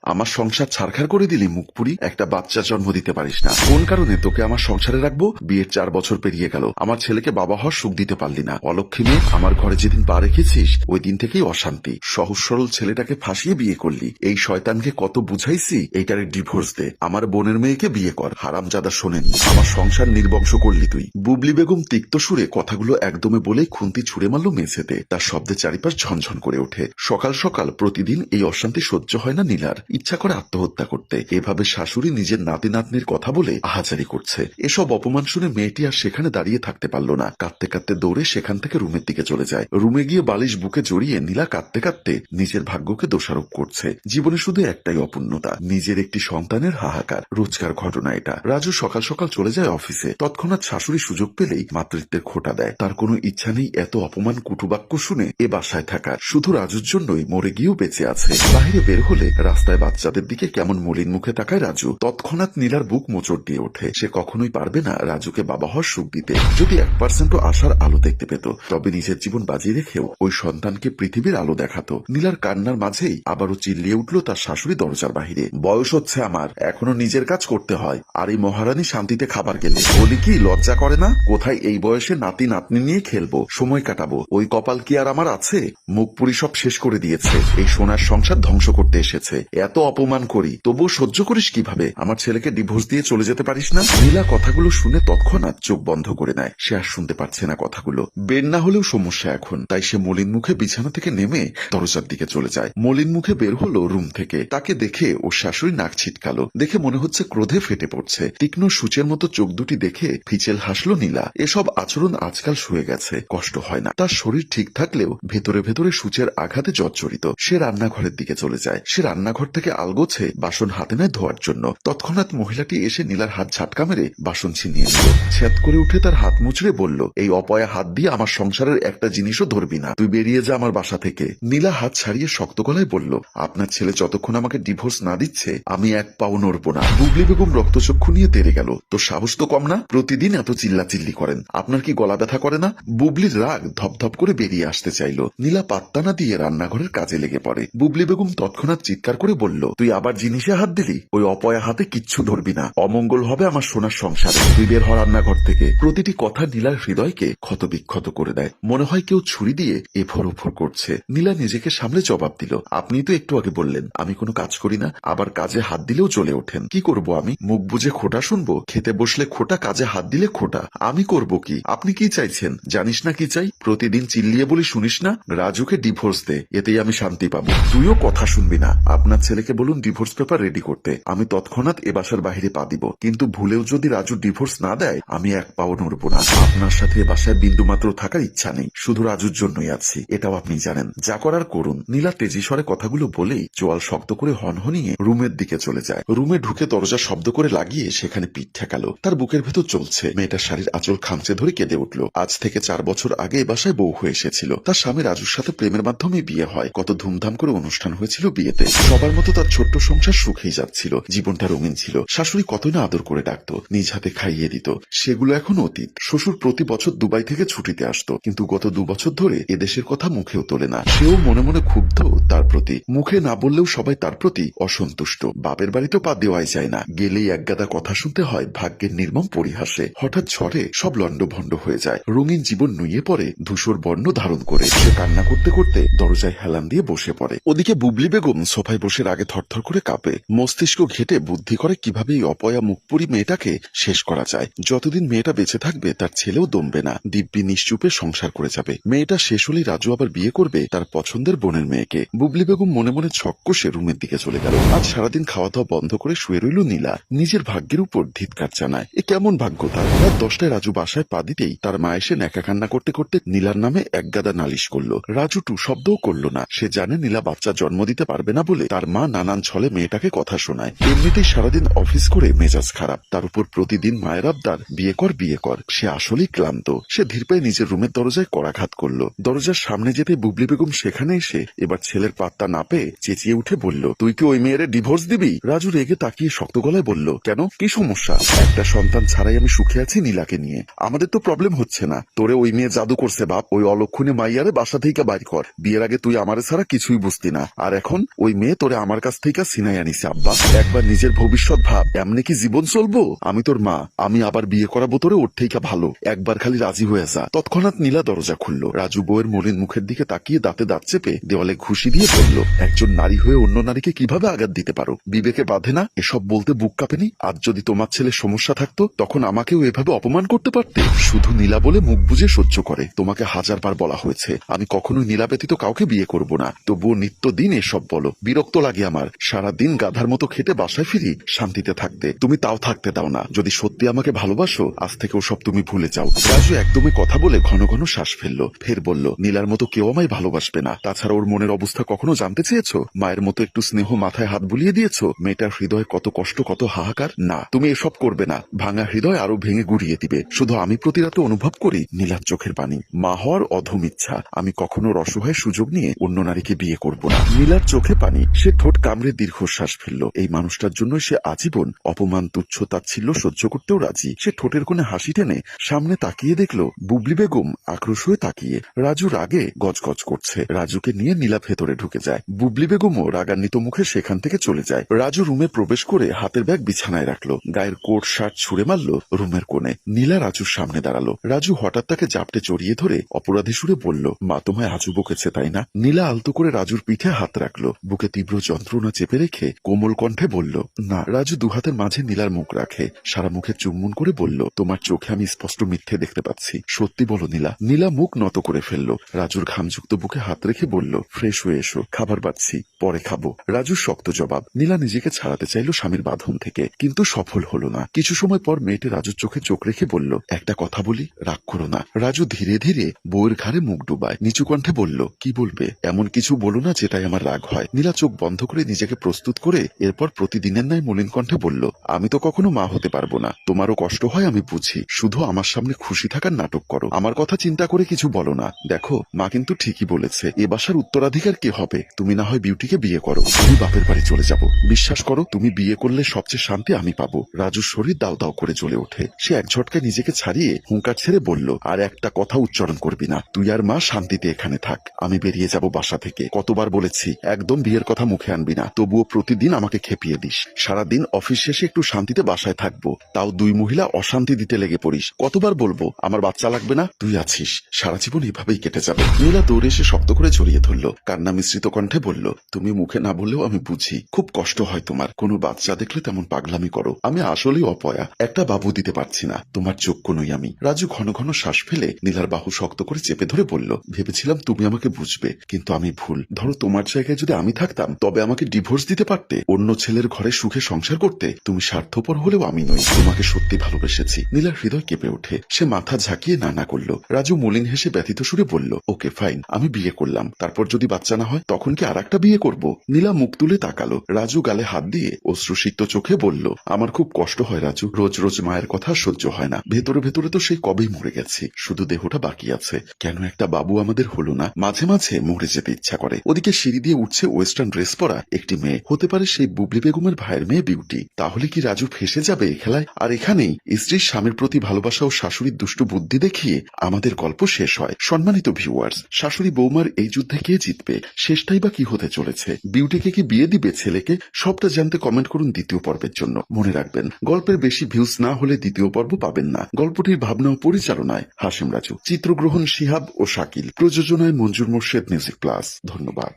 আমার সংসার ছারখার করে দিলি মুখপুরি। একটা বাচ্চা জন্ম দিতে পারিস না, কোন কারণে তোকে আমার সংসারে রাখবো? বিয়ের 4 বছর পেরিয়ে গেল, আমার ছেলেকে বাবা হওয়ার সুখ দিতে পারলি না। অলক্ষী মেয়ে, আমার ঘরে যেদিন পা রেখেছিস ওই দিন থেকেই অশান্তি। সহজ সরল ছেলেটাকে ফাঁসিয়ে বিয়ে করলি। এই শয়তানকে কত বুঝাইছি এইটারে ডিভোর্স দে, আমার বোনের মেয়েকে বিয়ে কর। হারামজাদা শোনেনি, আমার সংসার নির্বংশ করলি তুই। বুবলি বেগম তিক্ত সুরে কথাগুলো একদমে বলেই খুন্তি ছুড়ে মারল মেঝেতে। তার শব্দে চারিপাশ ঝনঝন করে ওঠে। সকাল সকাল প্রতিদিন এই অশান্তি সহ্য হয় না নীলার। ইচ্ছা করে আত্মহত্যা করতে। এভাবে শাশুড়ি নিজের নাতি নাতনির কথা বলে আহাজারি করছে। এসব অপমান শুনে মেয়েটি আর সেখানে দাঁড়িয়ে থাকতে পারল না। কাঁদতে কাঁদতে দৌড়ে সেখান থেকে রুমের দিকে চলে যায়। রুমে গিয়ে বালিশ বুকে জড়িয়ে নীলা কাঁদতে কাঁদতে নিজের ভাগ্যকে দোষারোপ করছে। জীবনে শুধু একটাই অপূর্ণতা, নিজের একটি সন্তানের হাহাকার। রোজকার ঘটনা এটা। রাজু সকাল সকাল চলে যায় অফিসে। তৎক্ষণাৎ শাশুড়ি সুযোগ পেলেই মাতৃত্বের খোঁটা দেয়। তার কোনো ইচ্ছা নেই এত অপমান কুটুবাক্য শুনে এ বাসায় থাকার। শুধু রাজুর জন্যই মরে গিয়েও বেঁচে আছে। বাহিরে বের হলে রাস্তায় বাচ্চাদের দিকে কেমন মলিন মুখে তাকায় রাজু। তৎক্ষণাৎ নীলার বুক মোচড় দিয়ে ওঠে। সে কখনোই পারবে না রাজুকে বাবা হওয়ার সুখ দিতে। যদি 1% আশার আলো দেখতে পেত, তবে নিজের জীবন বাজিয়ে রেখেও ওই সন্তানকে পৃথিবীর আলো দেখাতো। নীলার কান্নার মাঝেই আবারও চিল্লিয়ে উঠল তার শাশুড়ি দরজার বাহিরে। বয়স হচ্ছে আমার, এখনো নিজের কাজ করতে হয়। আর এই মহারানী শান্তিতে খাবার গেলে বলি কি লজ্জা করে না? কোথায় এই বয়সে নাতি নাতনি নিয়ে খেলবো, সময় কাটাবো, ওই কপাল কি আর আমার আছে? মুখপুরি সব শেষ করে দিয়েছে। এই সোনার সংসার ধ্বংস করতে এসেছে। এত অপমান করি তবুও সহ্য করিস কিভাবে? আমার ছেলেকে ডিভোর্স দিয়ে চলে যেতে পারিস না? নীলা কথাগুলো শুনে তৎক্ষণাৎ চোখ বন্ধ করে নেয়। সে আর শুনতে পারছে না কথাগুলো। বের না হলেও সমস্যা এখন। তাই সে মলিন মুখে বিছানা থেকে নেমে দরজার দিকে চলে যায়। মলিন মুখে বের হলো রুম থেকে। তাকে দেখে ওর শাশুড়ি নাক ছিটকালো। দেখে মনে হচ্ছে ক্রোধে ফেটে পড়ছে। তীক্ষ্ণ সূচের মতো চোখ দুটি দেখে ফিচেল হাসলো নীলা। এসব আচরণ আজকাল শুয়ে গেছে, কষ্ট হয় না। তার শরীর ঠিক থাকলেও ভেতরে ভেতরে সূচের আঘাতে জর্জরিত। সে রান্নাঘরের দিকে চলে যায়। সে রান্নাঘর থেকে আলগোছে বাসন হাতে নেয় ধোয়ার জন্য। তৎক্ষণাৎ মহিলাটি এসে নীলার হাত ঝাটকা মেরে বাসন ছিনিয়ে নিল। ছ্যাদ করে উঠে তার হাত মুচড়ে বলল, এই অপয়া হাত দিয়ে আমার সংসারের একটা জিনিসও ধরবি না, তুই বেরিয়ে যা আমার বাসা থেকে। নীলা হাত ছাড়িয়ে শক্ত গলায় বলল, আপনার ছেলে যতক্ষণ আমাকে ডিভোর্স না দিচ্ছে আমি এক পাও নড়বো না। বুবলি বেগম রক্তচক্ষু নিয়ে তেড়ে গেল। তো সাহস তো কম না, প্রতিদিন এত চিল্লাচিল্লি করেন, আপনার কি গলা ব্যথা করে না? বুবলির রাগ ধপধপ করে বেরিয়ে আসতে চাইল। নীলা পাত্তা না দিয়ে রান্নাঘরের কাজে লেগে পড়ে। বুবলি বেগম তৎক্ষণাৎ চিৎকার করে বলল, তুই আবার জিনিসে হাত দিলি? ওই অপয়া হাতে কিচ্ছু ধরবি না, অমঙ্গল হবে আমার সোনার সংসারে। তুই বের হ রান্নাঘর থেকে। প্রতিটি কথা নীলার হৃদয়কে ক্ষতবিক্ষত করে দেয়। মনে হয় কেউ ছুরি দিয়ে এফর ওফর করছে। নীলা নিজেকে সামলে জবাব দিল, আপনি তো একটু আগে বললেন আমি কোনো কাজ করি না, আবার কাজে হাত দিলেও জ্বলে ওঠেন। কি করব আমি? মুখ বুঝে খোটা শুনবো? খেতে বসলে খোটা, কাজে হাত দিলে খোটা। আমি করব কি? আপনি কি চাইছেন? জানিস না কি চাই? প্রতিদিন চিল্লিয়ে বলি শুনিস না? রাজুকে ডিভোর্স দে, এতেই আমি শান্তি পাবো। তুইও কথা শুনবি না। আপনার ছেলেকে বলুন ডিভোর্স পেপার রেডি করতে, আমি তৎক্ষণাৎ এ বাসার বাহিরে পা দিব। কিন্তু ভুলেও যদি রাজু ডিভোর্স না দেয় আমি এক পাও নড়বো না। আপনার সাথে এ বাসায় বিন্দুমাত্র থাকার ইচ্ছা নেই, শুধু রাজুর জন্যই আছি, এটাও আপনি জানেন। যা করার করুন। নীলা তেজি স্বরে কথাগুলো বলেই চোয়াল শক্ত করে হনহনিয়ে রুমের দিকে চলে যায়। রুমে ঢুকে দরজা শব্দ করে লাগিয়ে সেখানে পিঠ ঠেকালো। তার বুকের ভেতর চলছে। মেয়েটার শাড়ির আঁচল খামচে ধরে কেঁদে উঠল। আজ থেকে 4 বছর আগে এ বাসায় বউ হয়ে এসেছিল। তার স্বামী রাজুর সাথে প্রেমের মাধ্যমে বিয়ে হয়। কত ধুমধাম করে অনুষ্ঠান হয়েছিল বিয়েতে। সবার মতো তার ছোট্ট সংসার সুখেই যাচ্ছিল। জীবনটা রঙিন ছিল। শাশুড়ি কতই না আদর করে ডাকতো, নিজ হাতে খাইয়ে দিত। সেগুলো এখন অতীত। শ্বশুর প্রতি বছর দুবাই থেকে ছুটিতে আসতো, কিন্তু গত 2 বছর ধরে এদেশের কথা মুখেও তোলে না। সেও মনে মনে ক্ষুব্ধ তার প্রতি। মুখে না বললেও সবাই তার প্রতি অসন্তুষ্ট। বাপের বাড়িতেও পা দেওয়াই যায় না, গেলেই একগাদা কথা শুনতে হয় ভাগ্যের নির্মম পরিহাসে। হঠাৎ ঝড়ে সব লন্ডভন্ড হয়ে যায়। রঙিন জীবন নুয়ে পড়ে ধূসর বর্ণ ধারণ করে। সে কান্না করতে করতে দরজায় হেলান দিয়ে বসে পড়ে। ওদিকে বুবলি বেগম সোফায় বসে রাগে থরথর করে কাঁপে। মস্তিষ্ক ঘেটে বুদ্ধি করে কিভাবে এই অপয়া মুখপুরি মেয়েটাকে শেষ করা যায়। যতদিন মেয়েটা বেঁচে থাকবে তার ছেলেও দমবে না, দিব্যি নিশ্চুপে সংসার করে যাবে। মেয়েটা শেষ হলেই রাজু আবার বিয়ে করবে তার পছন্দের বোনের মেয়েকে। বুবলি বেগম মনে মনে ছক কষে রুমের দিকে চলে গেল। আজ সারাদিন খাওয়া দাওয়া বন্ধ করে শুয়ে রইল নীলা। নিজের ভাগ্যের উপর ধিৎকার জানায়। এ কেমন ভাগ্য তার? রাত 10টায় রাজু বাসায় পা দিতেই তার মা এসে ন্যাকা কান্না করতে করতে নীলার নামে একগাদা নালিশ করলো। রাজু টু শব্দও করলো না। সে জানে নীলা বাচ্চা জন্ম দিতে পারবে না বলে তার মা নানান ছলে মেয়েটাকে কথা শোনায়। এমনিতেই সারাদিন অফিস করে মেজাজ খারাপ, তার উপর প্রতিদিন মায়ের আবদার বিয়ে কর বিয়ে কর। সে আসলেই ক্লান্ত। সে ধীর পায়ে নিজের রুমের দরজায় করাঘাত করলো। দরজার সামনে যেতে বুবলি বেগম সেখানে এসে এবার ছেলের পাত্তা না পেয়ে চেঁচিয়ে উঠে বলল, তুই কি ওই মেয়েরে ডিভোর্স দিবি? রাজু রেগে তাকিয়ে শক্ত গলায় বলল, কেন, কি সমস্যা? একটা সন্তান ছাড়াই আমি সুখে আছি নীলাকে নিয়ে। আমাদের তো প্রবলেম হচ্ছে না। তোরে ওই মেয়ে জাদু করছে বাপ। ওই অলক্ষণে মাইয়ারে বাসা থেকে বাইর কর। বিয়ের আগে তুই আমারে ছাড়া কিছুই বুঝতি না, আর এখন ওই মেয়ে তোরে আমার তোমার কাছ থেকে সিনাই আনিছি আব্বা। একবার নিজের ভবিষ্যৎ ভাব, এমনি কি জীবন চলবো? আমি তোর মা, আমি আবার বিয়ে করাবো তোরে, ওর থেকে ভালো একবার খালি রাজি হয়ে যা। তৎক্ষণাৎ নীলা দরজা খুললো। রাজু বউয়ের মলিন মুখের দিকে তাকিয়ে দাঁতে দাঁত চেপে দেওয়ালে ঘুষি দিয়ে বলল, একজন নারী হয়ে অন্য নারীকে কিভাবে আঘাত দিতে পারো? বিবেকে বাধে না? এসব বলতে বুক কাঁপেনি? আজ যদি তোমার ছেলে সমস্যা থাকতো তখন আমাকেও এভাবে অপমান করতে পারতে। শুধু নীলা বলে মুখ বুঝে সহ্য করে। তোমাকে 1000বার বলা হয়েছে আমি কখনোই নীলা ব্যতীত কাউকে বিয়ে করব না, তবুও নিত্যদিন এসব বলো। বিরক্ত লাগে আমার। সারাদিন গাধার মতো খেটে বাসায় ফিরি শান্তিতে থাকতে, তুমি তাও থাকতে দাও না। যদি সত্যি আমাকে ভালোবাসো আজ থেকে ওসব তুমি ভুলে যাও। রাজু একদমই কথা বলে ঘন ঘন শ্বাস ফেললো। ফের বলল, নীলার মতো কেউ আমায় ভালোবাসবে না। তাছাড়া ওর মনের অবস্থা কখনো জানতে চেয়েছো? মায়ের মতো একটু স্নেহ মাথায় হাত বুলিয়ে দিয়েছো। মেয়েটার হৃদয় কত কষ্ট, কত হাহাকার। না, তুমি এসব করবে না। ভাঙা হৃদয় আরো ভেঙে গুড়িয়ে দিবে। শুধু আমি প্রতি রাতে অনুভব করি নীলার চোখের পানি। মা হওয়ার অধম ইচ্ছা। আমি কখনো অসহায় সুযোগ নিয়ে অন্য নারীকে বিয়ে করব না। নীলার চোখে পানি। সে ঠোঁট কামড়ে দীর্ঘশ্বাস ফেলল। এই মানুষটার জন্য সে আজীবন অপমান, তুচ্ছ তাচ্ছিল্য সহ্য করতেও রাজি। সে ঠোঁটের কোণে হাসি টেনে সামনে তাকিয়ে দেখলো বুবলি বেগম আক্রোশ হয়ে তাকিয়ে। রাজু রাগে গজগজ করছে। রাজুকে নিয়ে নীলা ভেতরে ঢুকে যায়। বুবলি বেগমও রাগান্বিত মুখে সেখান থেকে চলে যায়। রাজু রুমে প্রবেশ করে হাতের ব্যাগ বিছানায় রাখলো। গায়ের কোট শার্ট ছুঁড়ে মারলো রুমের কোণে। নীলা রাজুর সামনে দাঁড়ালো। রাজু হঠাৎ তাকে জাপটে জড়িয়ে ধরে অপরাধী সুরে বলল, মা তোমায় আজু বকেছে তাই না? নীলা আলতো করে রাজুর পিঠে হাত রাখলো। বুকে তীব্র যন্ত্রণা চেপে রেখে কোমল কণ্ঠে বলল, না। রাজু দুহাতের মাঝে নীলার মুখ রাখে। সারা মুখে চুম্বন করে বলল, তোমার চোখে আমি স্পষ্ট মিথ্যে দেখতে পাচ্ছি। সত্যি বলো নীলা। নীলা মুখ নত করে ফেললো। রাজুর ঘামযুক্ত বুকে হাত রেখে বলল, ফ্রেশ হয়ে এসো, খাবার বাড়ছি, পরে খাবো। রাজুর শক্ত জবাব। নীলা নিজেকে ছাড়াতে চাইল স্বামীর বাঁধন থেকে, কিন্তু সফল হলো না। কিছু সময় পর মেয়েটি রাজুর চোখে চোখ রেখে বলল, একটা কথা বলি, রাগ করো না। রাজু ধীরে ধীরে বউয়ের ঘাড়ে মুখ ডুবায়। নিচু কণ্ঠে বলল, কি বলবে? এমন কিছু বলো না যেটাই আমার রাগ হয়। নীলা চোখ বন্ধ করে নিজেকে প্রস্তুত করে এরপর প্রতিদিনের ন্যায় মলিন কণ্ঠে বলল, আমি তো কখনো মা হতে পারবো না। তোমারও কষ্ট হয় আমি বুঝি। শুধু আমার সামনে খুশি থাকার নাটক করো। আমার কথা চিন্তা করে কিছু বলো না। দেখো মা কিন্তু ঠিকই বলেছে, এ বাসার উত্তরাধিকার কে হবে? তুমি না হয় বিউটিকে বিয়ে করো, আমি বাপের বাড়ি চলে যাব। বিশ্বাস করো, তুমি বিয়ে করলে সবচেয়ে শান্তি আমি পাবো। রাজুর শরীর দাও দাও করে জ্বলে ওঠে। সে এক ঝটকায় নিজেকে ছাড়িয়ে হুঙ্কার ছেড়ে বলল, আর একটা কথা উচ্চারণ করবি না। তুই আর মা শান্তিতে এখানে থাক, আমি বেরিয়ে যাব বাসা থেকে। কতবার বলেছি একদম বিয়ের কথা মুখে আনবি না, তবুও প্রতিদিন আমাকে খেপিয়ে দিস। সারাদিন অফিস শেষে একটু শান্তিতে বাসায় থাকবো, তাও দুই মহিলা অশান্তি দিতে লেগে পড়িস। কতবার বলবো আমার বাচ্চা লাগবে না? তুই আছিস, সারা জীবন এভাবেই কেটে যাবে। নীলা দৌড়ে এসে শক্ত করে জড়িয়ে ধরল। কান্না মিশ্রিত কণ্ঠে বলল, তুমি মুখে না বললেও আমি বুঝি খুব কষ্ট হয় তোমার। কোনো বাচ্চা দেখলে তেমন পাগলামি করো। আমি আসলেই অপয়া, একটা বাবু দিতে পারছি না। তোমার যোগ্য নই আমি। রাজু ঘন ঘন শ্বাস ফেলে নীলার বাহু শক্ত করে চেপে ধরে বলল, ভেবেছিলাম তুমি আমাকে বুঝবে, কিন্তু আমি ভুল। ধরো তোমার জায়গায় যদি আমি থাকতাম তবে আমাকে ডিভোর্স দিতে পারতে, অন্য ছেলের ঘরে সুখে সংসার করতে। তুমি স্বার্থপর হলেও আমি নই, তোমাকে সত্যি ভালোবেসেছি। নীলার হৃদয় কেঁপে ওঠে। সে মাথা ঝাঁকিয়ে না করল। রাজু মলিন হেসে ব্যথিত সুরে বলল, ওকে ফাইন, আমি বিয়ে করলাম। তারপর যদি বাচ্চা না হয় তখন কি আর একটা বিয়ে করবো? নীলা মুখ তুলে তাকালো। রাজু গালে হাত দিয়ে অশ্রুসিক্ত চোখে বলল, আমার খুব কষ্ট হয় রাজু, রোজ রোজ মায়ের কথা সহ্য হয় না। ভেতরে ভেতরে তো সেই কবেই মরে গেছি, শুধু দেহটা বাকি আছে। কেন একটা বাবু আমাদের হলো না? মাঝে মাঝে মরে যেতে ইচ্ছা করে। ওদিকে সিঁড়ি দিয়ে উঠছে ওয়েস্টার্ন ড্রেস পরা একটি মেয়ে। হতে পারে সেই বুবলি বেগমের ভাইয়ের মেয়ে বিউটি। তাহলে কি রাজু ফেসে যাবে এই খেলায়? আর এখানেই স্ত্রীর স্বামীর প্রতি ভালোবাসা ও শাশুড়ির দুষ্টু বুদ্ধি দেখিয়ে আমাদের গল্প শেষ হয়। সম্মানিত ভিউয়ার্স, শাশুড়ি বৌমার এই যুদ্ধে কে জিতবে? শেষটাই বা কি হতে চলেছে? বিউটিকে কি বিয়ে দিবে ছেলেকে? সবটা জানতে কমেন্ট করুন দ্বিতীয় পর্বের জন্য। মনে রাখবেন, গল্পের বেশি ভিউজ না হলে দ্বিতীয় পর্ব পাবেন না। গল্পটির ভাবনা ও পরিচালনায় হাশেম রাজু, চিত্রগ্রহণ শিহাব ও শাকিল, প্রযোজনায় মঞ্জুর মোর্শেদ মিউজিক প্লাস। ধন্যবাদ।